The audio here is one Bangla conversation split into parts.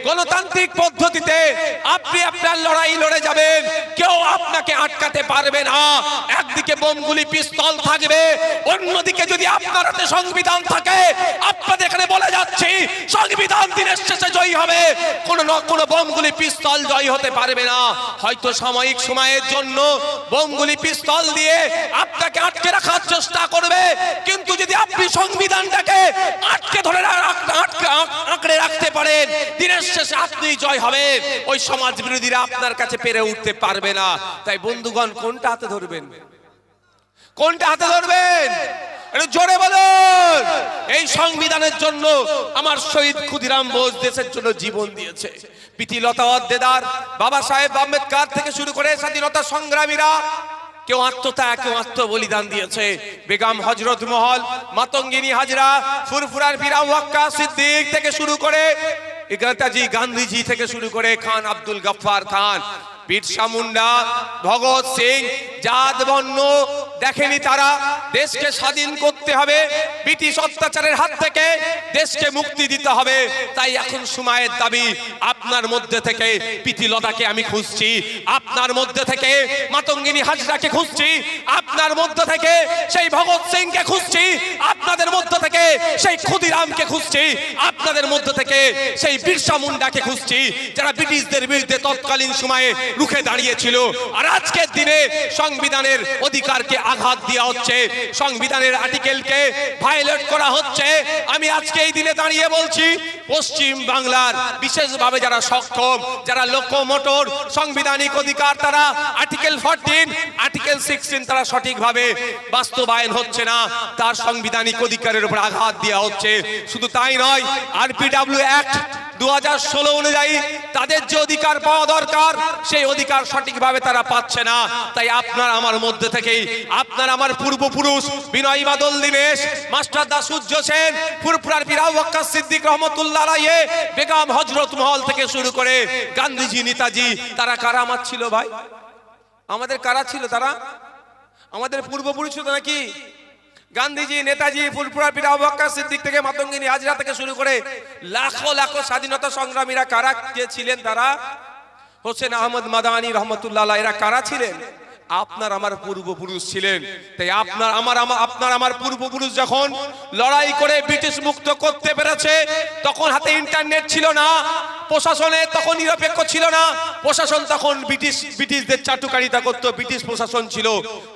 গণতান্ত্রিক পদ্ধতিতে আপনি আপনার লড়াই লড়ে যাবেন, কেউ আপনাকে আটকাতে পারবে না। একদিকে বোমগুলি পিস্তল থাকবে, অন্যদিকে যদি আপনার হাতে সংবিধান থাকে, আপনাদের এখানে বলে যাচ্ছি সংবিধান দিনের শেষে জয়ী হবে, কোনো বোমগুলি পিস্তল জয়ী হতে পারবে না। হয়তো সাময়িক সময়ের জন্য বোমগুলি পিস্তল দিয়ে আপনাকে আটকে রাখার চেষ্টা করবে, কিন্তু যদি আপনি সংবিধানটাকে আটকে ধরে আঁকড়ে রাখতে পারেন, দিনের শেষে আপনি জয় হবে। ওই সমাজ বিরোধীরা আপনার কাছে পেরে উঠতে পারবে না। তাই বন্ধুগণ, কোনটা হাতে ধরবেন? কোনটা হাতে ধরবেন? একটু জোরে বলুন। এই সংবিধানের জন্য আমার শহীদ ক্ষুদিরাম বোস দেশের জন্য জীবন দিয়েছে। প্রীতিলতা ওয়াদ্দেদার, বাবা সাহেব আম্বেদকর থেকে শুরু করে স্বাধীনতা সংগ্রামীরা কেউ আত্মত্যাগ, কেউ আত্মবলিদান দিয়েছে। বেগম হযরত মহল, মাতঙ্গিনী হাজরা, ফুরফুরার পীর আবু বকর সিদ্দিক থেকে শুরু করে নেতাজি গান্ধীজি থেকে শুরু করে খান আব্দুল গফফার খান, বিরসা মুন্ডা, ভগৎ সিং, জাত বর্ণ দেখেনি তারা। দেশকে স্বাধীন করতে হবে, ব্রিটিশ অত্যাচারের হাত থেকে দেশকে মুক্তি দিতে হবে। তাই এখন সময়ের দাবি, আপনার মধ্যে থেকে প্রীতিলতাকে আমি খুঁজছি, আপনার মধ্যে থেকে মাতঙ্গিনী হাজরাকে খুঁজছি, আপনার মধ্যে থেকে সেই ভগৎ সিংকে খুঁজছি, আপনাদের মধ্যে থেকে সেই ক্ষুদিরামকে খুঁজছি, আপনাদের মধ্যে থেকে সেই বিরসা মুন্ডাকে খুঁজছি, যারা ব্রিটিশদের বিরুদ্ধে তৎকালীন সময়ে রুখে দাঁড়িয়েছিল। আর আজকের দিনে সংবিধানের অধিকারকে আঘাত দেওয়া হচ্ছে, সংবিধানের আর্টিকেলকে ভায়োলেট করা হচ্ছে। আমি আজকে এই দিনে দাঁড়িয়ে বলছি, পশ্চিম বাংলার বিশেষভাবে যারা সক্ষম, যারা লোকোমোটর সাংবিধানিক অধিকার, তারা আর্টিকেল 14, আর্টিকেল 16 তারা সঠিকভাবে বাস্তবায়ন হচ্ছে না, তার সাংবিধানিক অধিকারের উপর আঘাত দেওয়া হচ্ছে। শুধু তাই নয়, আরপিডব্লিউ অ্যাক্ট 2016 অনুযায়ী তাদের যে অধিকার পাওয়া দরকার, সেই অধিকার সঠিকভাবে তারা পাচ্ছে না। তাই আপনার আমার মধ্যে থেকেই, আপনার আমার পূর্বপুরুষ বিনয় বাদল দীনেশ, মাস্টার দা সূর্য সেন, ফুরফুরার পীর আবু বকর সিদ্দিক রহমতুল্লাহ আলাইহি, বেগম হযরত মহল থেকে শুরু করে গান্ধীজি, নেতাজি, তারা কারা আমার ছিল ভাই? আমাদের কারা ছিল? তারা আমাদের পূর্বপুরুষ ছিল নাকি? গান্ধীজি, নেতাজি, ফুরফুরার পীর আবু বকর সিদ্দিক থেকে মাতঙ্গিনী হাজরা থেকে শুরু করে লাখো লাখো স্বাধীনতা সংগ্রামীরা কারা কে ছিলেন? তারা হোসেন আহমদ মাদানী রহমতুল্লাহ আলাইহি, এরা কারা ছিলেন? আপনার আমার পূর্বপুরুষ ছিলেন। তাই আপনার আমার পূর্বপুরুষ যখন লড়াই করে ব্রিটিশ মুক্ত করতে পেরেছে, তখন হাতে ইন্টারনেট ছিল না, প্রশাসনে তখন নিরপেক্ষ ছিল না, প্রশাসন তখন ব্রিটিশদের চাটুকারিতা করত, ব্রিটিশ প্রশাসন ছিল।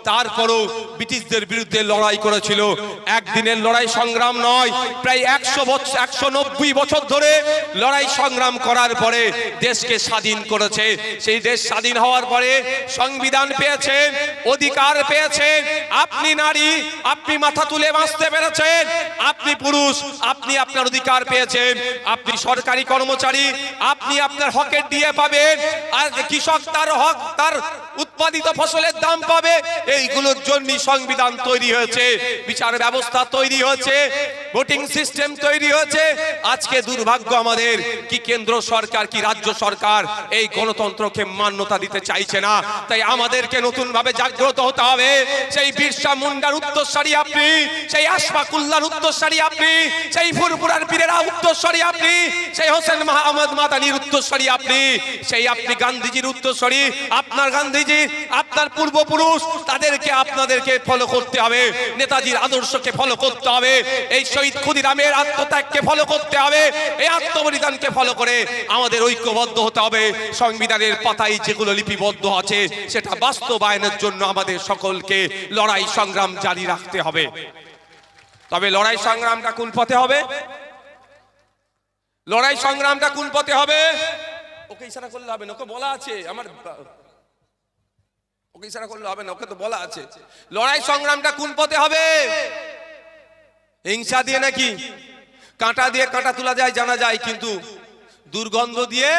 তারপরও ব্রিটিশদের বিরুদ্ধে লড়াই করেছিল। একদিনের লড়াই সংগ্রাম নয়, প্রায় 190 বছর ধরে লড়াই সংগ্রাম করার পরে দেশকে স্বাধীন করেছে। সেই দেশ স্বাধীন হওয়ার পরে সংবিধান পেয়েছেন, অধিকার পেয়েছেন। আপনি নারী, আপনি মাথা তুলে বাঁচতে পেরেছেন। আপনি পুরুষ, আপনি আপনার অধিকার পেয়েছেন। আপনি সরকারি কর্মচারী, আপনি আপনার হকের দিয়ে পাবেন। আর কৃষক তার হক, তার উৎপাদিত ফসলের দাম পাবে। এইগুলোর জন্য সংবিধান তৈরি হয়েছে, বিচার ব্যবস্থা তৈরি হয়েছে, ভোটিং সিস্টেম তৈরি হয়েছে। আজকে দুর্ভাগ্য আমাদের, কি কেন্দ্র সরকার কি রাজ্য সরকার এই গণতন্ত্রকে মান্যতা দিতে চাইছে না। তাই আমাদেরকে নতুন ভাবে জাগ্রত হতে হবে। সেই বিরসা মুন্ডার উত্তরসূরি আপনি, সেই আশফাকুল্লাহর উত্তরসূরি আপনি, সেই ফুরফুরার পীরের উত্তরসূরি আপনি, সেই হোসেন আহমদ মাদানির উত্তরসূরি আপনি, সেই আপনি গান্ধীজির উত্তরসূরি। আপনার গান্ধীজি, আপনার পূর্বপুরুষ, তাদেরকে আপনাদেরকে ফলো করতে হবে, নেতাজির আদর্শকে ফলো করতে হবে, এই শহীদ ক্ষুদিরামের আত্মত্যাগকে ফলো করতে হবে, এই আত্মবলিদানকে ফলো করে আমাদের ঐক্যবদ্ধ হতে হবে। সংবিধানের পাতায় যেগুলো লিপিবদ্ধ আছে সেটা বাস্তবায়নের জন্য আমাদের সকলকে লড়াই সংগ্রাম জারি রাখতে হবে। তবে লড়াই সংগ্রামটা কোন পথে হবে? লড়াই সংগ্রামটা কোন পথে হবে? ওকে ইশারা করলে হবে না, ওকে বলা আছে, আমার ওকে ইশারা করলে হবে না, ওকে তো বলা আছে। লড়াই সংগ্রামটা কোন পথে হবে? হিংসা দিয়ে নাকি? কাঁটা দিয়ে কাঁটা তোলা যায় জানা যায়, কিন্তু দুর্গন্ধ দিয়ে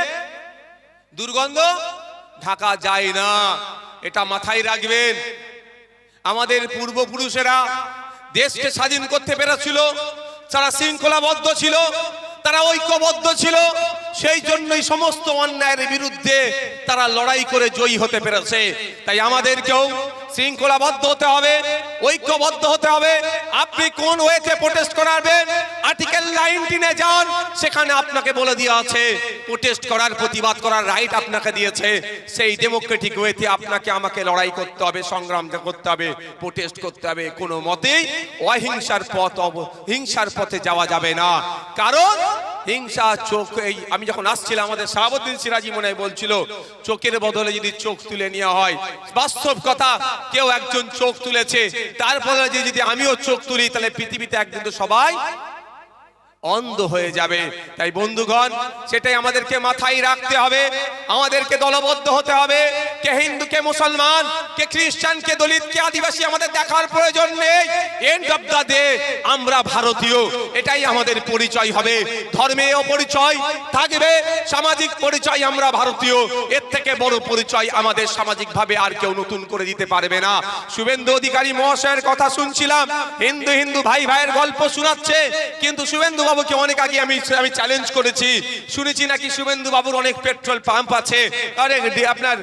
দুর্গন্ধ ঢাকা যায় না। এটা মাথায় রাখবেন। আমাদের পূর্বপুরুষেরা দেশকে স্বাধীন করতে পেরেছিল, তারা শৃঙ্খলাবদ্ধ ছিল, তারা ঐক্যবদ্ধ ছিল, সেই জন্যই সমস্ত অন্যায়ের বিরুদ্ধে তারা লড়াই করে জয়ী হতে পেরেছে। তাই আমাদেরকেও শৃঙ্খলাবদ্ধ হতে হবে, ঐক্যবদ্ধ হতে হবে। আপনি কোন ওয়েতে প্রোটেস্ট করাবেন, আর্টিকেল 19-এ যান, সেখানে আপনাকে বলে দেওয়া আছে প্রোটেস্ট করার, প্রতিবাদ করার রাইট আপনাকে দিয়েছে। সেই ডেমোক্রেটিক ওয়েতে আপনাকে আমাকে লড়াই করতে হবে, সংগ্রাম করতে হবে, প্রোটেস্ট করতে হবে। কোনো মতেই হিংসার পথে যাওয়া যাবে না। কারণ হিংসা চোখ, এই আমি যখন আসছিলাম আমাদের শাহাবুদ্দিন সিরাজি মনে বলছিল চোখের বদলে যদি চোখ তুলে নেওয়া হয়, বাস্তব কথা, কেউ একজন চোখ তুলেছে, তারপরে যদি আমিও চোখ তুলি, তাহলে পৃথিবীতে একদিন তো সবাই অন্ধ হয়ে যাবে। তাই বন্ধুগণ, সেটাই আমাদেরকে মাথায় রাখতে হবে। আমাদেরকে দলবদ্ধ হতে হবে। কে হিন্দু, কে মুসলমান, কে খ্রিস্টান, কে দলিত, কে আদিবাসী, আমাদের দেখার প্রয়োজন নেই। এন্ড অফ দা ডে আমরা ভারতীয়, এটাই আমাদের পরিচয় হবে। ধর্মীয় পরিচয় থাকবে, সামাজিক পরিচয় আমরা ভারতীয়। এর থেকে বড় পরিচয় আমাদের সামাজিকভাবে আর কেউ নতুন করে দিতে পারবে না। শুভেন্দু অধিকারী মহাশয়ের কথা শুনছিলাম, হিন্দু হিন্দু ভাই ভাইয়ের গল্প শোনাচ্ছে, কিন্তু শুভেন্দু বাবুকে অনেক আগে আমি চ্যালেঞ্জ করেছি, শুনেছি নাকি শুভেন্দু বাবুর অনেক পেট্রোল পাম্প আছে, আরে আপনার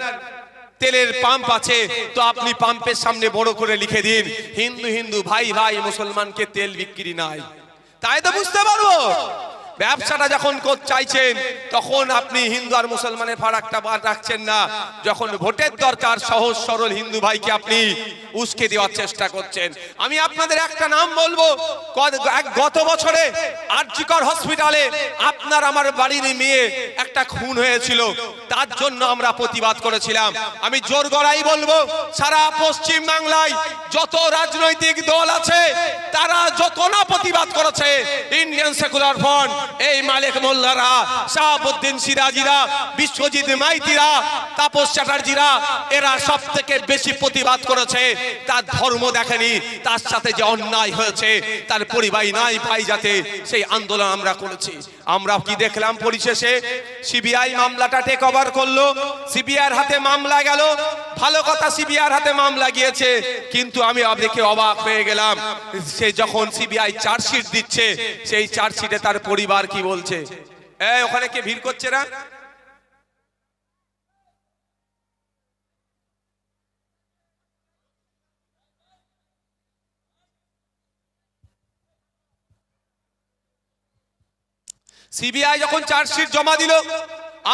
তেলের পাম্প আছে, তো আপনি পাম্পের সামনে বড় করে লিখে দিন হিন্দু হিন্দু ভাই ভাই, মুসলমানকে তেল বিক্রি নাই। তাই তো বুঝতে পারবো। ব্যবসাটা যখন চাইছেন, তখন আপনি হিন্দু আর মুসলমানের ফারাকটা রাখছেন না। যখন ভোটের দরকার, সহজ সরল হিন্দু ভাইকে আপনি উস্কে দেওয়ার চেষ্টা করছেন। আমি আপনাদের একটা নাম বলবো, গত বছরে আরজিকর হসপিটালে আপনার আমার বাড়ির মেয়ে একটা খুন হয়েছিল, তার জন্য আমরা প্রতিবাদ করেছিলাম। আমি জোর গলায় বলবো, সারা পশ্চিম বাংলায় যত রাজনৈতিক দল আছে, তারা যত না প্রতিবাদ করেছে, ইন্ডিয়ান সেকুলার ফ্রন্ট, এই মালিক মোল্লারা, শাহাবুদ্দিন সিরাজিরা, বিশ্বজিৎ মাইতিরা, তাপস চ্যাটার্জিরা, এরা সব থেকে বেশি প্রতিবাদ করেছে। তার ধর্ম দেখেনি, তার সাথে যে অন্যায় হয়েছে তার পরিবার নাই পাই যাতে সেই আন্দোলন আমরা করেছি। আমরা কি দেখলাম, পরিশেষে সিবিআই মামলাটা টেক ওভার করলো, সিবিআইয়ের হাতে মামলা গেল। ভালো কথা, সিবিআইয়ের হাতে মামলা গিয়েছে, কিন্তু আমি দেখে অবাক হয়ে গেলাম, সে যখন সিবিআই চার্জশিট দিচ্ছে, সেই চার্জশিটে তার পরিবার কি বলছে, ওখানে কে ভিড় করছে না? সিবিআই যখন চার্জশিট জমা দিল,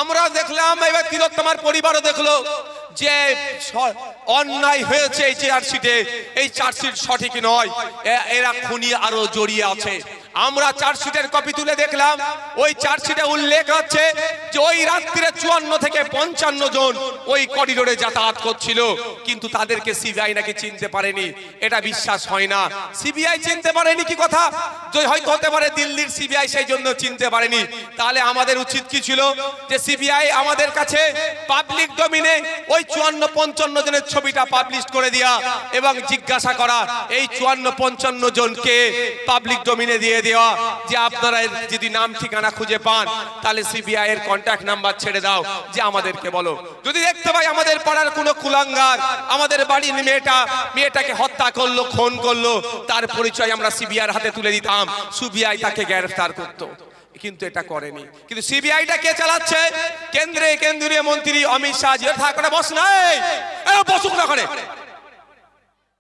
আমরা দেখলাম, এবার তিলোত্তমার পরিবারও দেখলো যে অন্যায় হয়েছে এই চার্জশিটে, এই চার্জশিট সঠিক নয়, এরা খুনি আরো জড়িয়ে আছে। আমরা চার্জশিটের কপি তুলে দেখলাম, ওই চার্জশিটে উল্লেখ আছে যে ওই রাত্রিরে 54 থেকে 55 জন ওই করিডোরে যাতায়াত করছিল, কিন্তু তাদেরকে সিবিআই নাকি চিনতে পারেনি। এটা বিশ্বাস হয় না। সিবিআই চিনতে পারেনি কি কথা? হয়তো হতে পারে দিল্লির সিবিআই সেই জন্য চিনতে পারেনি। তাহলে আমাদের উচিত কি ছিল, যে সিবিআই আমাদের কাছে পাবলিক ডোমিনে ওই 54-55 জনের ছবিটা পাবলিশ করে দেয়া এবং জিজ্ঞাসা করা এই 54-55 জনকে পাবলিক ডোমিনে দিয়ে দেওয়া, যে আপনারা যদি নাম ঠিকানা খুঁজে পান, তাহলে সিবিআই এর কন্ট্যাক্ট নাম্বার ছেড়ে দাও, যে আমাদেরকে বলো। যদি দেখতে পাই আমাদের পাড়ার কোনো কুলাঙ্গার আমাদের বাড়ির মেয়েটাকে হত্যা করলো, খুন করলো, তার পরিচয় আমরা সিবিআই হাতে তুলে দিতাম, সিবিআই তাকে গ্রেফতার করতো। কিন্তু এটা করেনি। কিন্তু সিবিআইটা কে চালাচ্ছে? কেন্দ্রীয় মন্ত্রী অমিত শাহ। থাকলে বস নাই, বসুক না, করে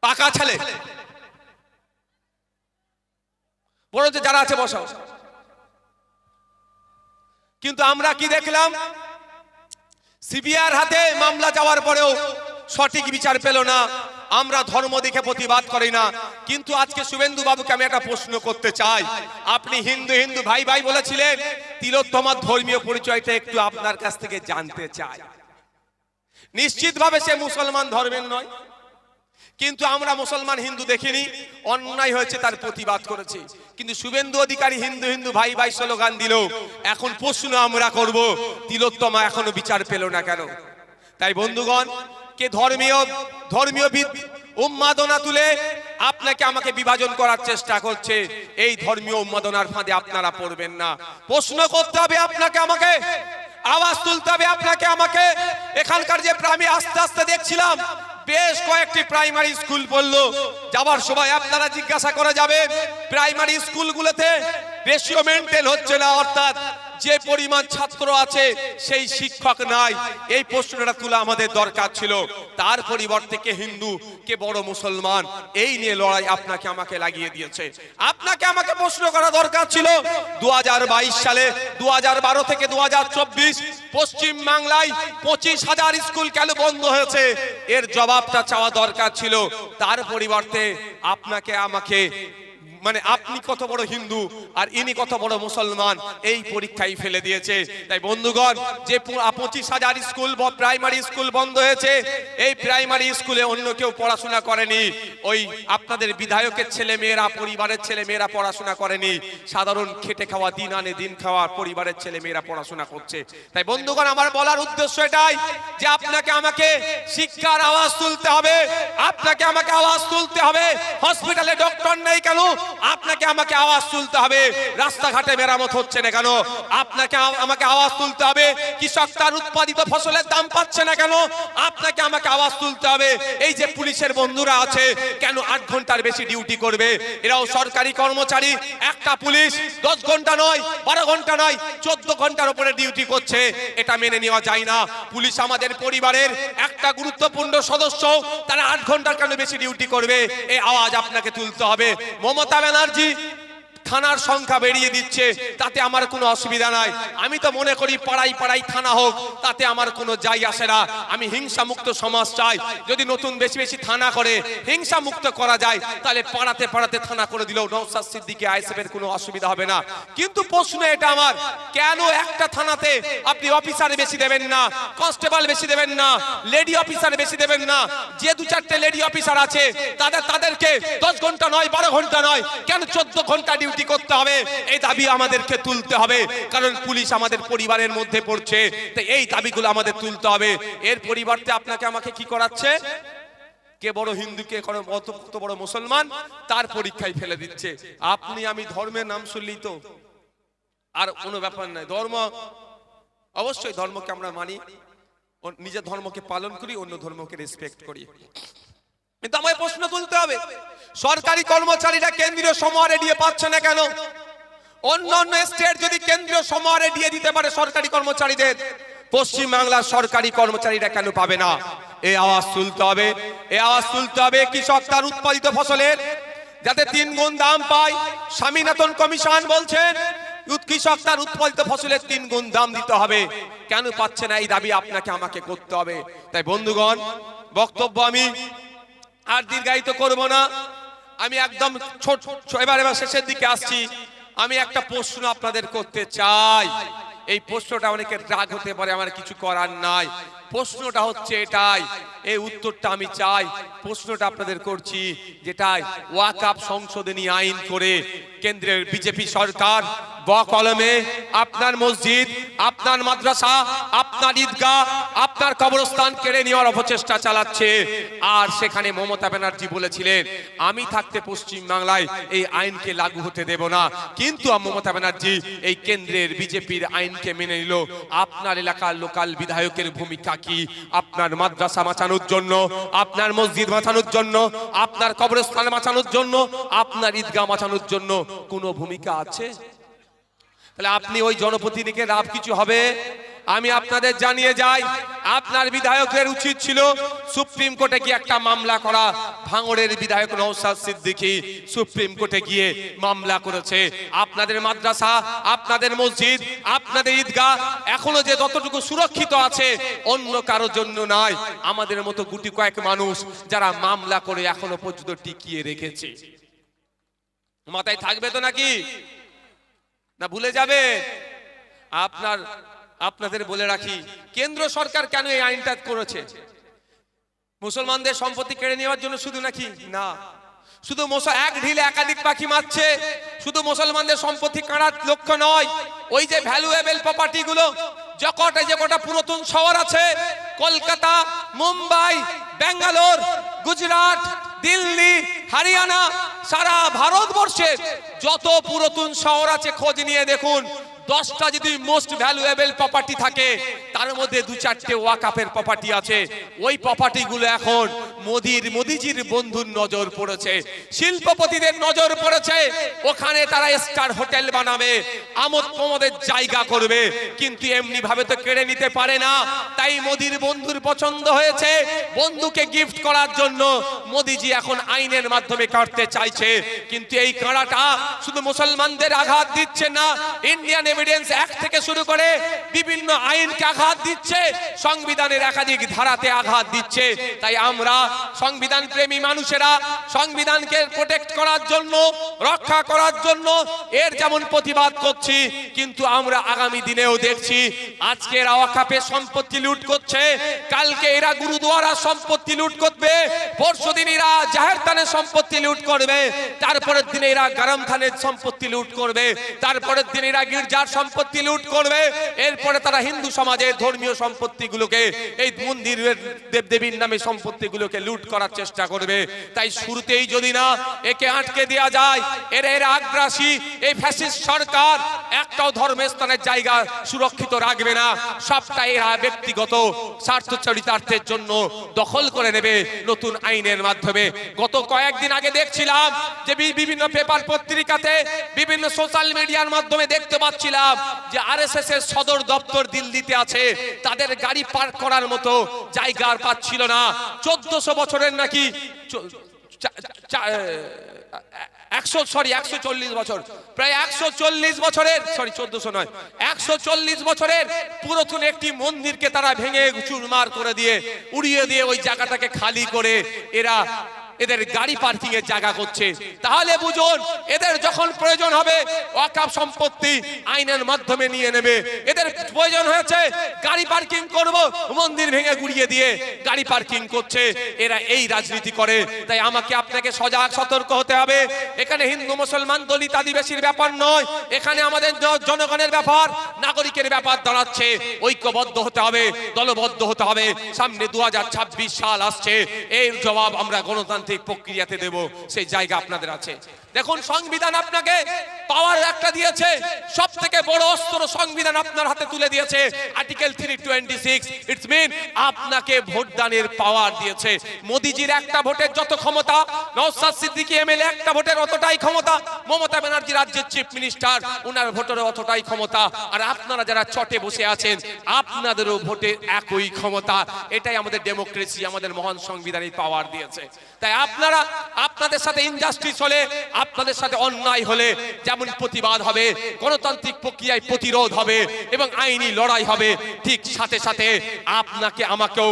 পাকা ছেলে বড় যে যারা আছে বসাও। কিন্তু আমরা কি দেখলাম, সিবিআইয়ের হাতে মামলা যাওয়ার পরেও সঠিক বিচার পেল না। আমরা ধর্ম দেখে প্রতিবাদ করি না। কিন্তু আজকে শুভেন্দু বাবুকে আমি একটা প্রশ্ন করতে চাই, আপনি হিন্দু হিন্দু ভাই ভাই বলেছিলেন, তিলোত্তমার ধর্মীয় পরিচয়টা একটু আপনার কাছ থেকে জানতে চাই। নিশ্চিতভাবে সে মুসলমান ধর্মের নয়, কিন্তু আমরা মুসলমান হিন্দু দেখিনি, অন্যায় হয়েছে তার প্রতিবাদ করেছি। কিন্তু শুভেন্দু অধিকারী হিন্দু হিন্দু ভাই ভাই স্লোগান দিল। এখন প্রশ্ন আমরা করব, তিলোত্তমা এখনো বিচার পেল না কেন? তাই বন্ধুগণ, কে ধর্মীয় উন্মাদনা তুলে আপনাকে আমাকে বিভাজন করার চেষ্টা করছে, এই ধর্মীয় উন্মাদনার ফাঁদে আপনারা পড়বেন না। প্রশ্ন করতে হবে আপনাকে আমাকে, আওয়াজ তুলতে হবে আপনাকে আমাকে। এখানকার যে আমি আস্তে আস্তে দেখছিলাম বেশ কয়েকটি প্রাইমারি স্কুল পড়লো, যাবার সময় আপনারা জিজ্ঞাসা করে যাবেন প্রাইমারি স্কুলগুলোতে রেশিও মেনটেন হচ্ছে না, অর্থাৎ যে পরিমাণ ছাত্র আছে সেই শিক্ষক নাই, এই প্রশ্নটা তোলা আমাদের দরকার ছিল। তার পরিবর্তে কে হিন্দু কে বড় মুসলমান, এই নিয়ে লড়াই আপনাকে আমাকে লাগিয়ে দিয়েছে। আপনাকে আমাকে প্রশ্ন করা দরকার ছিল 2022 সালে 2012 থেকে 2024 পশ্চিম বাংলায় 25,000 স্কুল কেন বন্ধ হয়েছে, এর জবাবটা চাওয়া দরকার ছিল। তার পরিবর্তে আপনাকে আমাকে মানে আপনি কত বড় হিন্দু আর ইনি কত বড় মুসলমান এই পরীক্ষায় ফেলে দিয়েছে। তাই বন্ধুগণ, যে 25,000 স্কুল প্রাইমারি স্কুল বন্ধ হয়েছে, এই প্রাইমারি স্কুলে অন্য কেউ পড়াশোনা করেনি, ওই আপনাদের বিধায়কের ছেলে মেয়েরা, পরিবারের ছেলে মেয়েরা পড়াশোনা করেনি, সাধারণ খেটে খাওয়া দিন আনে দিন খাওয়া পরিবারের ছেলে মেয়েরা পড়াশোনা করছে। তাই বন্ধুগণ, আমার বলার উদ্দেশ্য এটাই যে আপনাকে আমাকে শিক্ষার আওয়াজ তুলতে হবে, আপনাকে আমাকে আওয়াজ তুলতে হবে। হসপিটালে ডক্টর নেই কেন, আপনাকে আমাকে আওয়াজ তুলতে হবে। রাস্তাঘাটে মেরামত হচ্ছে না কেন, আপনাকে আমাকে আওয়াজ তুলতে হবে। কৃষক তার উৎপাদিত ফসলের দাম পাচ্ছে না কেন, আপনাকে আমাকে আওয়াজ তুলতে হবে। এই যে পুলিশের বন্ধুরা আছে কেন 8 ঘন্টার বেশি ডিউটি করবে, এরাও সরকারি কর্মচারী। একটা পুলিশ 10 ঘন্টা নয়, 12 ঘন্টা নয়, 14 ঘন্টার উপরে ডিউটি করছে, এটা মেনে নেওয়া যায় না। পুলিশ আমাদের পরিবারের একটা গুরুত্বপূর্ণ সদস্য, তারা 8 ঘন্টার কেন বেশি ডিউটি করবে, এই আওয়াজ আপনাকে তুলতে হবে। মমতা ব্যানার্জি থানার সংখ্যা বেরিয়ে দিচ্ছে, তাতে আমার কোনো অসুবিধা নাই। আমি তো মনে করি পাড়ায় পাড়ায় থানা হোক, তাতে আমার কোনো যাই আসে না। আমি হিংসা মুক্ত সমাজ চাই। যদি নতুন বেশি বেশি থানা করে হিংসা মুক্ত করা যায়, তাহলে পাড়াতে পাড়াতে থানা করে দিলেও নওশাদ সিদ্দিকী আইএসএফের কোনো অসুবিধা হবে না। কিন্তু প্রশ্ন এটা আমার, কেন একটা থানাতে আপনি অফিসার বেশি দেবেন না, কনস্টেবল বেশি দেবেন না, লেডি অফিসার বেশি দেবেন না? যে 2-4টে লেডি অফিসার আছে তাদেরকে 10 ঘন্টা নয়, 12 ঘন্টা নয়, কেন 14 ঘন্টা ডিউটি করতে হবে? এই দাবি আমাদেরকে তুলতে হবে, কারণ পুলিশ আমাদের পরিবারের মধ্যে পড়ছে। তো এই দাবিগুলো আমাদের তুলতে হবে। এর পরিবর্তে আপনাকে আমাকে কি করাচ্ছে? কে বড় হিন্দু কে কত বড় মুসলমান, তার পরীক্ষায় ফেলে দিচ্ছে। আপনি আমি ধর্মের নাম শুনলেই তো আর কোনো ব্যাপার নাই। ধর্ম অবশ্যই, ধর্মকে আমরা মানি, নিজের ধর্মকে পালন করি, অন্য ধর্মকে রেসপেক্ট করি। কিন্তু আমায় প্রশ্ন তুলতে হবে, সরকারি কর্মচারীরা কেন্দ্রীয় সমাহারে দিয়ে পাচ্ছে না কেন? অন্য অন্য স্টেট যদি কেন্দ্রীয় সমাহারে দিয়ে দিতে পারে সরকারি কর্মচারীদের, পশ্চিম বাংলার সরকারি কর্মচারীরা কেন পাবে না? এই আওয়াজ তুলতে হবে। এই আওয়াজ তুলতে হবে কৃষক তার উৎপাদিত ফসলের যাতে 3 গুণ দাম পায়। স্বামীনাথন কমিশন বলছেন কৃষক তার উৎপাদিত ফসলের 3 গুণ দাম দিতে হবে। কেন পাচ্ছে না? এই দাবি আপনাকে আমাকে করতে হবে। তাই বন্ধুগণ, বক্তব্য আমি আর দীর্ঘায়িত করব না। আমি একদম এবার শেষের দিকে আসছি। আমি একটা প্রশ্ন আপনাদের করতে চাই। এই প্রশ্নটা অনেকের রাগ হতে পারে, আমার কিছু করার নাই। প্রশ্নটা হচ্ছে এটাই, এই উত্তরটা আমি চাই। প্রশ্নটা আপনাদের করছি, যেটাই ওয়াকফ সংশোধনী আইন করে কেন্দ্রের বিজেপি সরকার বকলমে আপনার মসজিদ, আপনার মাদ্রাসা, আপনার ঈদগাহ, আপনার কবরস্থান কেড়ে নেওয়ার অপচেষ্টা চালাচ্ছে। আর সেখানে মমতা ব্যানার্জি বলেছিলেন আমি থাকতে পশ্চিম বাংলায় এই আইনকে লাগু হতে দেব না। কিন্তু মমতা ব্যানার্জি এই কেন্দ্রের বিজেপির আইনকে মেনে নিল। আপনার এলাকার লোকাল বিধায়কের ভূমিকা কি? আপনার মাদ্রাসা বাঁচানোর জন্য, আপনার মসজিদ বাঁচানোর জন্য, আপনার কবরস্থান বাঁচানোর জন্য, আপনার ঈদগাহ বাঁচানোর জন্য কোনো ভূমিকা আছে? তাহলে আপনি ওই জনপ্রতিনিধিকে লাভ কিছু হবে? আমি আপনাদের জানিয়ে যাই, আপনার বিধায়কের উচিত ছিল সুপ্রিম কোর্টে গিয়ে একটা মামলা করা। ভাঙড়ের বিধায়ক নওশাদ সিদ্দিকী সুপ্রিম কোর্টে গিয়ে মামলা করেছে। আপনাদের মাদ্রাসা, আপনাদের মসজিদ, আপনাদের ঈদগাহ এখনো যে যতটুকু সুরক্ষিত আছে অন্য কারোর জন্য নয়। আমাদের মতো গুটি কয়েক মানুষ যারা মামলা করে এখনো পর্যন্ত টিকিয়ে রেখেছে। মাথায় থাকবে তো নাকি? না ভুলে যাবে? আপনাদের বলে রাখি, কেন্দ্র সরকার কেন এই আইনটা করেছে? মুসলমানদের সম্পত্তি কেড়ে নেওয়ার জন্য শুধু নাকি? না, শুধু এক ঢিলে একাধিক পাখি মারছে। শুধু মুসলমানদের সম্পত্তি কাড়ার লক্ষ্য নয়, ওই যে ভ্যালুয়েবল প্রপার্টি গুলো যে কটা পুরাতন শহর আছে, কলকাতা, মুম্বাই, ব্যাঙ্গালোর, গুজরাট, দিল্লি, হরিয়ানা, সারা ভারতবর্ষে যত পুরাতন শহর আছে খোঁজ নিয়ে দেখুন, 10টা যদি মোস্ট ভ্যালুয়েবল প্রপার্টি থাকে তার মধ্যে 2-4টে ওয়াকাফের প্রপার্টি আছে। ওই প্রপার্টিগুলো এখন মোদিজির বন্ধুর নজর পড়েছে, শিল্পপতিদের নজর পড়েছে। ওখানে তারা স্টার হোটেল বানাবে, আমোদ প্রমোদের জায়গা করবে, কিন্তু এমনি ভাবে তো কেড়ে নিতে পারে না। তাই মোদির বন্ধুর পছন্দ হয়েছে, বন্ধুকে গিফট করার জন্য মোদিজি এখন আইনের মাধ্যমে কাটতে চাইছে। কিন্তু এই কাঁড়াটা শুধু মুসলমানদের আঘাত দিচ্ছে না, ইন্ডিয়ান এভিডেন্স অ্যাক্ট থেকে শুরু করে বিভিন্ন আইনকে আঘাত দিচ্ছে, সংবিধানের একাধিক ধারাতে আঘাত দিচ্ছে। তাই আমরা সংবিধান প্রেমী মানুষেরা সংবিধানকে প্রোটেক্ট করার জন্য, রক্ষা করার জন্য এর যেমন প্রতিবাদ করছি, কিন্তু আমরা আগামী দিনেও দেখছি আজকে এরা ওয়াকাফের সম্পত্তি লুট করছে, কালকে এরা গুরুদুয়ারা সম্পত্তি লুট করবে, পরশুদিন এরা জাহের থানের সম্পত্তি লুট করবে, তারপরের দিনে এরা গরম থানের সম্পত্তি লুট করবে, তারপরের দিন এরা গির্জার সম্পত্তি লুট করবে, এরপরে তারা হিন্দু সমাজের ধর্মীয় সম্পত্তিগুলোকে, এই মন্দিরের দেবদেবীর নামে সম্পত্তিগুলোকে লুট করার চেষ্টা করবে। তাই শুরুতেই যদি না একে আটকে দেওয়া যায়, এরা আগ্রাসী এই ফ্যাসিস্ট সরকার একটাও ধর্মস্থানের জায়গা সুরক্ষিত রাখবে না, সবটা এরা ব্যক্তিগত স্বার্থ চরিতার্থের জন্য দখল করে নেবে নতুন আইনের মাধ্যমে। গত কয়েকদিন আগে দেখছিলাম যে বিভিন্ন পেপার পত্রিকাতে, বিভিন্ন সোশ্যাল মিডিয়ার মাধ্যমে দেখতে পাচ্ছিলাম যে আরএসএস এর সদর দপ্তর দিল্লিতে আছে, তাদের গাড়ি পার্ক করার মতো জায়গা আর পাচ্ছিল না। 1400 বছরের নাকি 140 বছর, প্রায় 140 বছরের, সরি 1400 নয়, 140 বছরের পুরাতন একটি মন্দিরকে তারা ভেঙে চুরমার করে দিয়ে, উড়িয়ে দিয়ে ওই জায়গাটাকে খালি করে এদের গাড়ি পার্কিং এর জায়গা করছে। তাহলে বুঝুন, এদের যখন প্রয়োজন হবে ওয়াকফ সম্পত্তি আইনের মাধ্যমে নিয়ে নেবে। এদের প্রয়োজন হয়েছে গাড়ি পার্কিং করব, মন্দির ভেঙে গুড়িয়ে দিয়ে গাড়ি পার্কিং করছে। এরা এই রাজনীতি করে। তাই আমাকে আপনাকে সজাগ সতর্ক হতে হবে। এখানে হিন্দু মুসলমান দলিত আদিবাসীর ব্যাপার নয়, এখানে আমাদের জনগণের ব্যাপার, নাগরিকের ব্যাপার দাঁড়াচ্ছে। ঐক্যবদ্ধ হতে হবে, দলবদ্ধ হতে হবে। সামনে 2026 সাল আসছে, এর জবাব আমরা গণতান্ত্রিক প্রক্রিয়াতে দেব, সেই জায়গা আপনাদের আছে। দেখুন, সংবিধান আপনাকে পাওয়ার একটা দিয়েছে, সব থেকে বড় অস্ত্র সংবিধান আপনার হাতে তুলে দিয়েছে। আর্টিকেল 326 ইটস মিন আপনাকে ভোটদানের পাওয়ার দিয়েছে। মোদিজির একটা ভোটের যত ক্ষমতা, নওশাদ সিদ্দিকী এমএলএ একটা ভোটের অতটাই ক্ষমতা, মমতা ব্যানার্জি রাজ্যের চিফ মিনিস্টার, ওনার ভোটের অতটাই ক্ষমতা, আর আপনারা যারা চটে বসে আছেন আপনাদেরও ভোটের একই ক্ষমতা। এটাই আমাদের ডেমোক্রেসি, আমাদের মহান সংবিধানের পাওয়ার দিয়েছে। তাই আপনারা, আপনাদের সাথে ইনজাস্টিস হলে, আপনাদের সাথে অন্যায় হলে যেমন প্রতিবাদ হবে, গণতান্ত্রিক প্রক্রিয়ায় প্রতিরোধ হবে এবং আইনি লড়াই হবে, ঠিক সাথে সাথে আপনাকে আমাকেও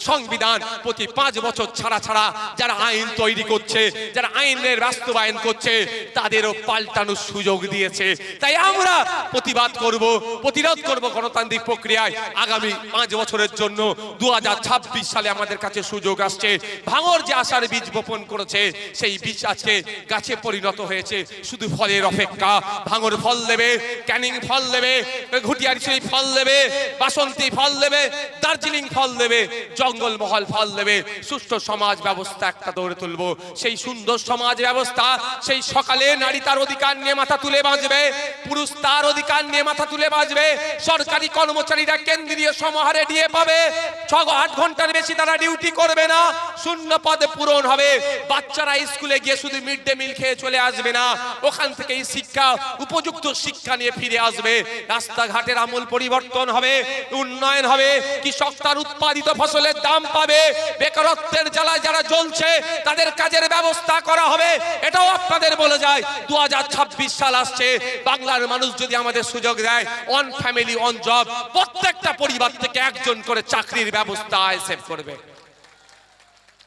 সংবিধান প্রতি 5 বছর ছাড়া ছাড়া যারা আইন তৈরি করছে, যারা আইনের বাস্তবায়ন করছে, তাদেরও পাল্টানোর সুযোগ দিয়েছে। তাই আমরা প্রতিবাদ করব, প্রতিরোধ করব গণতান্ত্রিক প্রক্রিয়ায়। আগামী 5 বছরের জন্য 2026 সালে আমাদের কাছে সুযোগ আসছে। ভাঙর যে আশার বীজ বপন করেছে, সেই বীজ আজকে গাছে পরিণত হয়েছে। শুধু ফলের অপেক্ষা। ভাঙর ফল দেবে, ক্যানিং ফল দেবে, ঘুটিয়ারছড়ি ফল দেবে, বাসন্তী ফল দেবে, দার্জিলিং ফল দেবে, জঙ্গলমহল ফল দেবে। সুষ্ঠু সমাজ ব্যবস্থা একটা গড়ে তুলব। সেই সুন্দর সমাজ ব্যবস্থা, সেই সকালে নারী তার অধিকার নিয়ে মাথা তুলে বাঁচবে, পুরুষ তার অধিকার নিয়ে মাথা তুলে বাঁচবে। সরকারি কর্মচারীরা কেন্দ্রীয় সমাহারে ডিএ পাবে, 6-8 ঘন্টার বেশি তারা ডিউটি করবে না, শূন্য পদে পূরণ হবে। বাচ্চারা স্কুলে গিয়ে শুধু মিড ডে মিল খেয়ে চলে আসবে না, ওখান থেকে এই শিক্ষা, উপযুক্ত শিক্ষা নিয়ে ফিরে আসবে। রাস্তাঘাটের আমূল পরিবর্তন হবে, উন্নয়ন হবে, কৃষক তার উৎপাদিত ফসলের দাম পাবে, বেকারত্বের জ্বালায় যারা জ্বলছে তাদের কাজের ব্যবস্থা করা হবে। এটাও আপনাদের বলে যায়, 2026 সাল আসছে, বাংলার মানুষ যদি আমাদের সুযোগ দেয়, অন ফ্যামিলি অন জব, প্রত্যেকটা পরিবার থেকে একজন করে চাকরির ব্যবস্থা আইএসএফ করবে।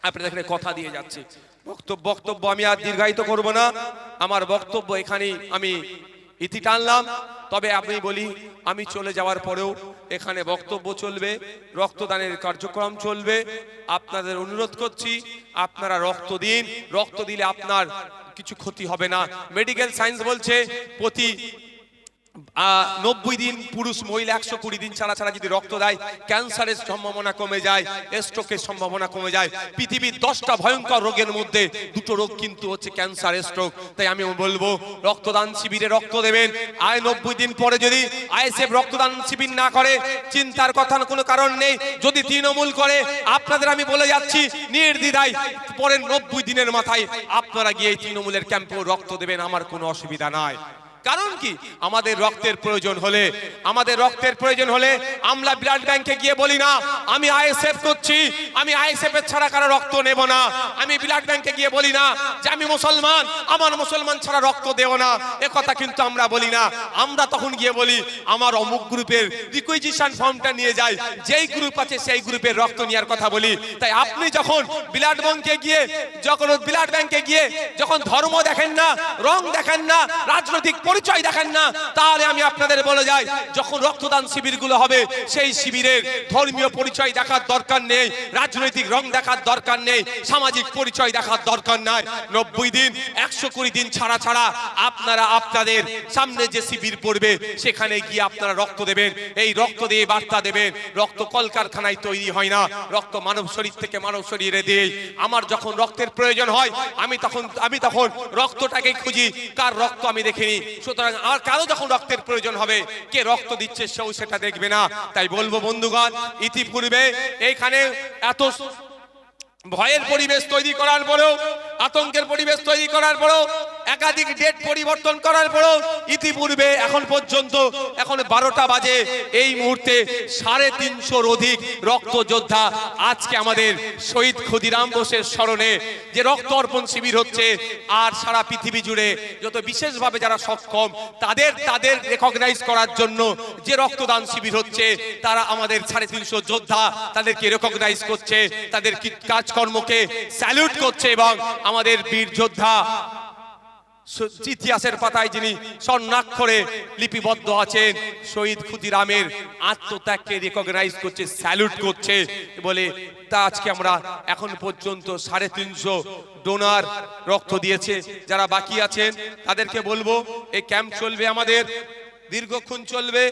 আপনাদের এখানে কথা দিয়ে যাচ্ছি, বক্তব্য আমি আর দীর্ঘায়িত করব না। আমার বক্তব্য এখানেই আমি ইতি টানলাম। তবে আমি বলি, আমি চলে যাওয়ার পরেও এখানে বক্তব্য চলবে, রক্তদানের কার্যক্রম চলবে। আপনাদের অনুরোধ করছি, আপনারা রক্ত দিন। রক্ত দিলে আপনার কিছু ক্ষতি হবে না। মেডিকেল সায়েন্স বলছে প্রতি 90 দিন পুরুষ মহিলা 120 দিন ছাড়া ছাড়া যদি রক্ত দেয় ক্যান্সারের সম্ভাবনা কমে যায়, স্ট্রোকের সম্ভাবনা কমে যায়। পৃথিবীর 10টা ভয়ঙ্কর রোগের মধ্যে 2টো রোগ কিন্তু হচ্ছে ক্যান্সার, স্ট্রোক। তাই আমি বলবো রক্তদান শিবিরে রক্ত দেবেন। 90 দিন পরে যদি আইএসএফ রক্তদান শিবির না করে চিন্তার কথা কোনো কারণ নেই। যদি তৃণমূল করে আপনাদের আমি বলে যাচ্ছি নির্দ্বিধায় পরের 90 দিনের মাথায় আপনারা গিয়ে তৃণমূলের ক্যাম্পে রক্ত দেবেন, আমার কোনো অসুবিধা নাই। কারণ কি আমাদের রক্তের প্রয়োজন হলে আমরা ব্লাড ব্যাংকে গিয়ে বলি না আমি আইএসএফ করছি, আমি আইএসএফ এর ছাড়া কারো রক্ত নেব না। আমি ব্লাড ব্যাংকে গিয়ে বলি না যে আমি মুসলমান, আমার মুসলমান ছাড়া রক্ত দেব না, এ কথা কিন্তু আমরা বলি না। আমরা তখন গিয়ে বলি আমার অমুক গ্রুপের রিকুইজিশন ফর্মটা নিয়ে যাই, যেই গ্রুপ আছে সেই গ্রুপের রক্ত নেওয়ার কথা বলি। তাই আপনি যখন ব্লাড ব্যাংকে গিয়ে যখন ধর্ম দেখেন না, রং দেখেন না, রাজনৈতিক পরিচয় দেখেন না, তাহলে আমি আপনাদের বলে যাই যখন রক্তদান শিবিরগুলো হবে সেই শিবিরের ধর্মীয় পরিচয় দেখার দরকার নেই, রাজনৈতিক রং দেখার দরকার নেই, সামাজিক পরিচয় দেখার দরকার নাই। 90 দিন 120 দিন ছাড়া ছাড়া আপনারা আপনাদের সামনে যে শিবির পড়বে সেখানে গিয়ে আপনারা রক্ত দেবেন। এই রক্ত দিয়ে বার্তা দেবেন রক্ত কলকারখানায় তৈরি হয় না, রক্ত মানব শরীর থেকে মানব শরীরে দেই। আমার যখন রক্তের প্রয়োজন হয় আমি তখন রক্তটাকে খুঁজি, কার রক্ত আমি দেখিনি। সুতরাং আর কারো যখন রক্তের প্রয়োজন হবে কে রক্ত দিচ্ছে সেও সেটা দেখবে না। তাই বলবো বন্ধুগণ, ইতিপূর্বে এইখানে এত ভয়ের পরিবেশ তৈরি করার পরেও, আতঙ্কের পরিবেশ তৈরি করার পরেও, একাধিক ডেট পরিবর্তন করার পরেও ইতিপূর্বে এখন পর্যন্ত এখন 12টা বাজে এই মুহূর্তে 350 অধিক রক্ত যোদ্ধা আজকে আমাদের শহীদ ক্ষুদিরাম বোসের স্মরণে যে রক্ত অর্পণ শিবির হচ্ছে, আর সারা পৃথিবী জুড়ে যত বিশেষভাবে যারা সক্ষম তাদের রেকগনাইজ করার জন্য যে রক্তদান শিবির হচ্ছে, তারা আমাদের 350 যোদ্ধা তাদেরকে রেকগনাইজ করছে, তাদের কাজকর্মকে স্যালুট করছে এবং আমাদের বীর যোদ্ধা ইতিহাসের পাতায় যিনি স্বর্ণাক্ষরে লিপিবদ্ধ আছেন শহীদ ক্ষুদিরামের আত্মত্যাগকে রিকগনাইজ করছে, স্যালুট করছে বলে তা আজকে আমরা এখন পর্যন্ত 350 ডোনার রক্ত দিয়েছে। যারা বাকি আছেন তাদেরকে বলবো এই ক্যাম্প চলবে আমাদের দীর্ঘক্ষণ চলবে,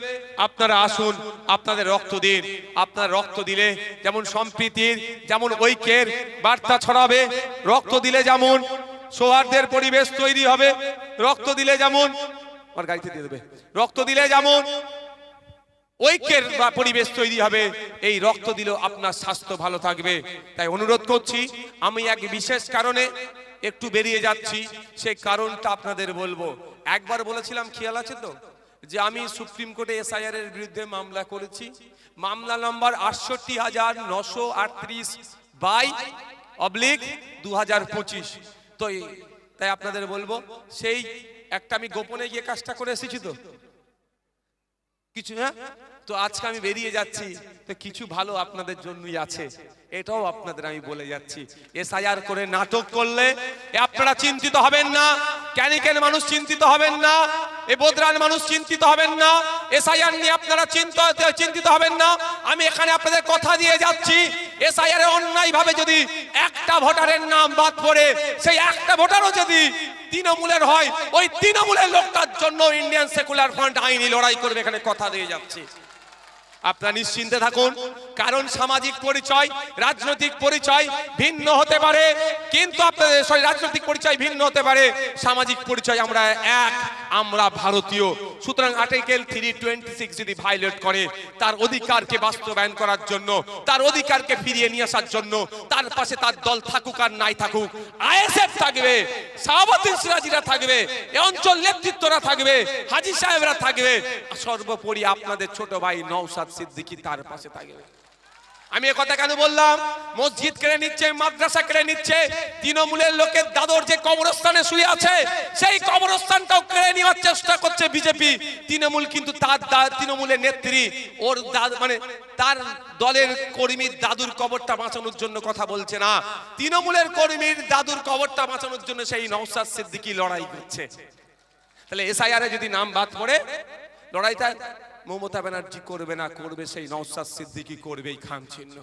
আপনারা আসুন, আপনাদের রক্ত দিন। আপনার রক্ত দিলে যেমন সম্প্রীতির, যেমন ঐক্যের বার্তা ছড়াবে, রক্ত দিলে যেমন সৌহার্দ্যের পরিবেশ তৈরি হবে, রক্ত দিলে যেমন আমার গাড়িতে দিয়ে দেবে, রক্ত দিলে যেমন ঐক্যের পরিবেশ তৈরি হবে, এই রক্ত দিলেও আপনার স্বাস্থ্য ভালো থাকবে। তাই অনুরোধ করছি, আমি এক বিশেষ কারণে একটু বেরিয়ে যাচ্ছি, সেই কারণটা আপনাদের বলবো। একবার বলেছিলাম, খেয়াল আছে তো, যে আমি সুপ্রিম কোর্টে এসআইআর এর বিরুদ্ধে মামলা করেছি, মামলা নাম্বার 68,938/2025। তো তাই আপনাদের বলবো সেই একটা আমি গোপনে গিয়ে কাজটা করে এসেছি তো কিছু, হ্যাঁ, তো আজকে আমি বেরিয়ে যাচ্ছি, তো কিছু ভালো আপনাদের জন্যই আছে, এটাও আপনাদের আমি বলে যাচ্ছি। এসআইআর করে নাটক করলে আপনারা চিন্তিত হবেন না, ক্যানিকের মানুষ চিন্তিত হবেন না, এই বদরান মানুষ চিন্তিত হবেন না, এসআইআর নিয়ে আপনারা চিন্তিত হবেন না। আমি এখানে আপনাদের কথা দিয়ে যাচ্ছি, এসআইআর এ অন্যায় ভাবে যদি একটা ভোটারের নাম বাদ পড়ে, সেই একটা ভোটারও যদি তৃণমূলের হয়, ওই তৃণমূলের লোকটার জন্য ইন্ডিয়ান সেকুলার ফ্রন্ট আইনি লড়াই করবে, এখানে কথা দিয়ে যাচ্ছি। আপনারা নিশ্চিন্তে থাকুন, কারণ সামাজিক পরিচয়, রাজনৈতিক পরিচয় ভিন্ন হতে পারে, কিন্তু আপনাদের রাজনৈতিক পরিচয় ভিন্ন হতে পারে, সামাজিক পরিচয় আমরা এক, আমরা ভারতীয়। সুতরাং আর্টিকেল 326 যদি ভায়োলেট করে, তার অধিকারকে বাস্তবায়ন করার জন্য, তার অধিকারকে ফিরিয়ে নিয়ে আসার জন্য, তার পাশে তার দল থাকুক আর নাই থাকুক, আইএসএফ থাকবে, শাহাবুদ্দিন সিরাজিরা থাকবে, এই অঞ্চল নেতৃত্বরা থাকবে, হাজী সাহেবরা থাকবে, সর্বোপরি আপনাদের ছোট ভাই নওশাদ সিদ্দিকী তার পাশে থাকবে। আমি কথা কেন বললাম? মসজিদ কেড়ে নিচ্ছে, মাদ্রাসা কেড়ে নিচ্ছে, তৃণমূলের লোকের দাদর যে কবরস্থানে শুয়ে আছে সেই কবরস্থানটাও কেড়ে নেওয়ার চেষ্টা করছে বিজেপি। তৃণমূল কিন্তু তৃণমূলের নেত্রী ওর মানে তার দলের কর্মীর দাদুর কবরটা বাঁচানোর জন্য কথা বলছে না, তৃণমূলের কর্মীর দাদুর কবরটা বাঁচানোর জন্য সেই নওশাদ সিদ্দিকী লড়াই করছে। তাহলে এসআইআর এ যদি নাম বাদ পড়ে, লড়াইটা মমতা ব্যানার্জি করবে না, করবে সেই নওশাদ সিদ্দিকী, করবে এই খাম চিহ্ন।